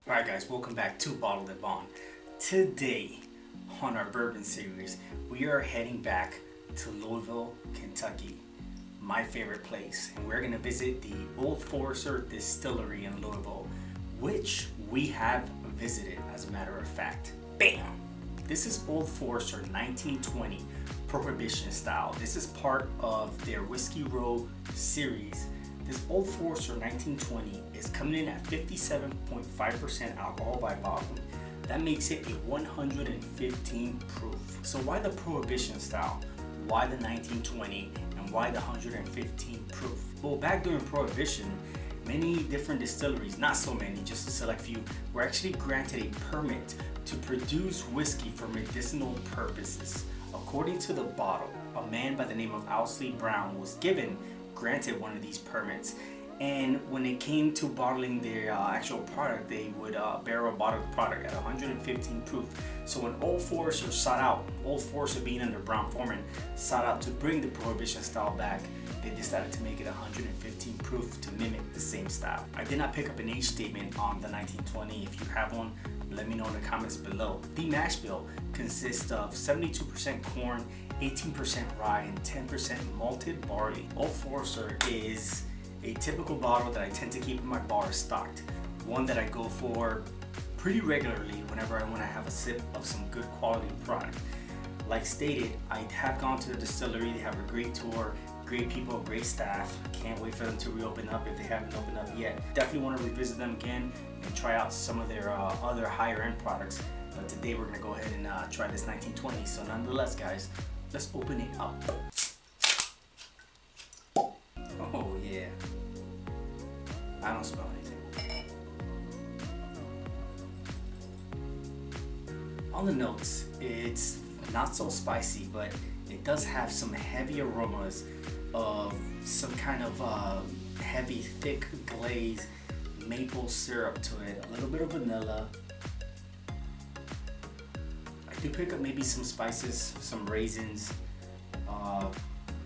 Alright guys, welcome back to Bottled and Bond. Today on our bourbon series, we are heading back to Louisville, Kentucky, my favorite place. And we're going to visit the Old Forester Distillery in Louisville, which we have visited as a matter of fact. Bam! This is Old Forester 1920 Prohibition Style. This is part of their Whiskey Row series. This Old Forester 1920 is coming in at 57.5% alcohol by volume. That makes it a 115 proof. So why the Prohibition Style? Why the 1920? And why the 115 proof? Well, back during Prohibition, many different distilleries, not so many, just a select few, were actually granted a permit to produce whiskey for medicinal purposes. According to the bottle, a man by the name of Owsley Brown was granted one of these permits, and when it came to bottling their actual product, they would barrel bottle the product at 115 proof. So when Old Forester sought out, Old Forester being under Brown-Forman, sought out to bring the Prohibition style back, they decided to make it 115 proof to mimic the same style. I did not pick up an age statement on the 1920. If you have one, let me know in the comments below. The mash bill consists of 72% corn, 18% rye, and 10% malted barley. Old Forester is a typical bottle that I tend to keep in my bar stocked. One that I go for pretty regularly whenever I want to have a sip of some good quality product. Like stated, I have gone to the distillery. They have a great tour, great people, great staff. Can't wait for them to reopen up if they haven't opened up yet. Definitely want to revisit them again and try out some of their other higher end products. But today we're going to go ahead and try this 1920. So nonetheless, guys, let's open it up. Oh yeah. I don't smell anything. On the notes, it's not so spicy, but it does have some heavy aromas of some kind of heavy, thick glaze, maple syrup to it, a little bit of vanilla. I do pick up maybe some spices, some raisins.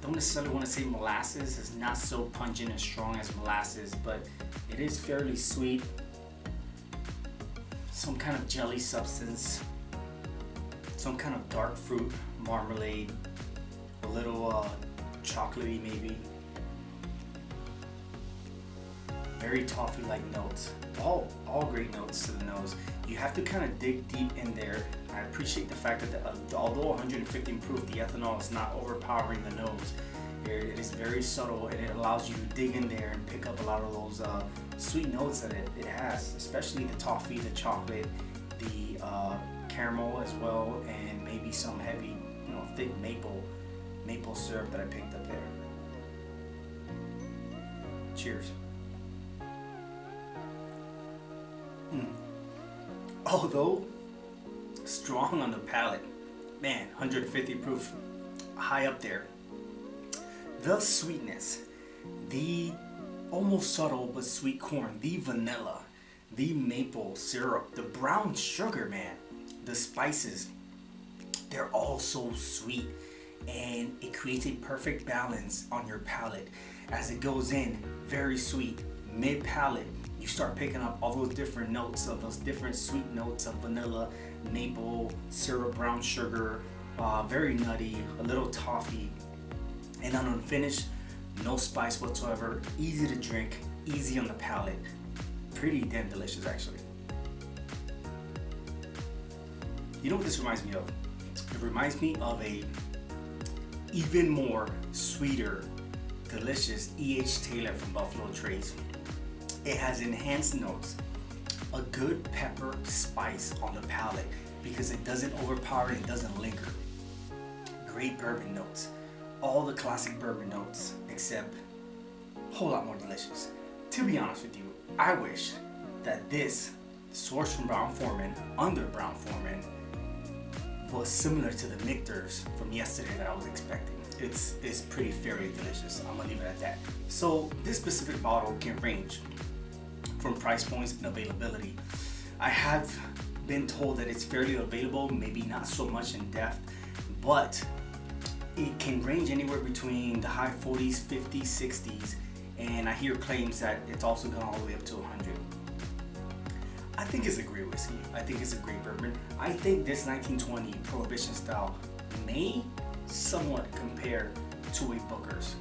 Don't necessarily want to say molasses. It's not so pungent and strong as molasses, but it is fairly sweet. Some kind of jelly substance, some kind of dark fruit, marmalade, a little chocolatey maybe. Very toffee-like notes. All great notes to the nose. You have to kind of dig deep in there. I appreciate the fact that although 115 proof, the ethanol is not overpowering the nose. It is very subtle, and it allows you to dig in there and pick up a lot of those sweet notes that it has, especially the toffee, the chocolate, the caramel as well, and maybe some heavy, thick maple syrup that I picked up there. Cheers. Although strong on the palate, man, 150 proof, high up there. The sweetness, the almost subtle but sweet corn, the vanilla, the maple syrup, the brown sugar, man, the spices, they're all so sweet, and it creates a perfect balance on your palate. As it goes in, very sweet, mid palate, you start picking up all those different notes of those different sweet notes of vanilla, maple, syrup, brown sugar, very nutty, a little toffee. And on the finish, no spice whatsoever, easy to drink, easy on the palate, pretty damn delicious actually. You know what this reminds me of? It reminds me of a even more sweeter, delicious E.H. Taylor from Buffalo Trace. It has enhanced notes, a good pepper spice on the palate because it doesn't overpower it, it doesn't linger. Great bourbon notes, all the classic bourbon notes, except a whole lot more delicious. To be honest with you, I wish that this, sourced from Brown-Forman, under Brown-Forman, was similar to the Michter's from yesterday that I was expecting. It's pretty fairly delicious. I'm gonna leave it at that. So this specific bottle can range from price points and availability. I have been told that it's fairly available, maybe not so much in depth, but it can range anywhere between the high 40s, 50s, 60s, and I hear claims that it's also gone all the way up to 100. I think it's a great whiskey. I think it's a great bourbon. I think this 1920 Prohibition Style may somewhat compare to a Booker's.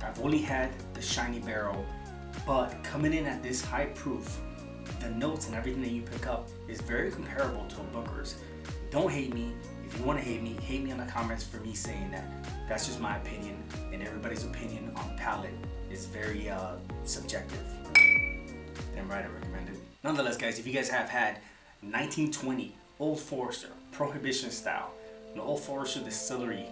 I've only had the shiny barrel, but coming in at this high proof, the notes and everything that you pick up is very comparable to a Booker's. Don't hate me. If you want to hate me in the comments for me saying that. That's just my opinion, and everybody's opinion on palate is very subjective. Damn right I recommend it. Nonetheless, guys, if you guys have had 1920 Old Forester Prohibition Style, the Old Forester Distillery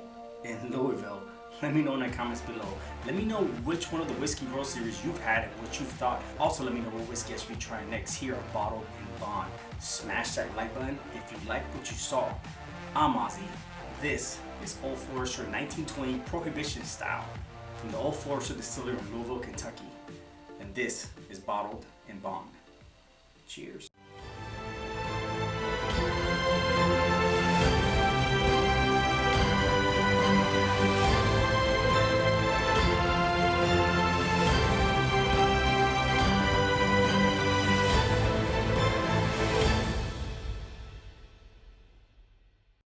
in Louisville, let me know in the comments below. Let me know which one of the Whiskey World Series you've had and what you've thought. Also, let me know what whiskey I should be trying next here on Bottled and Bond. Smash that like button if you like what you saw. I'm Ozzy. This is Old Forester 1920 Prohibition Style from the Old Forester Distillery in Louisville, Kentucky. And this is Bottled and Bond. Cheers.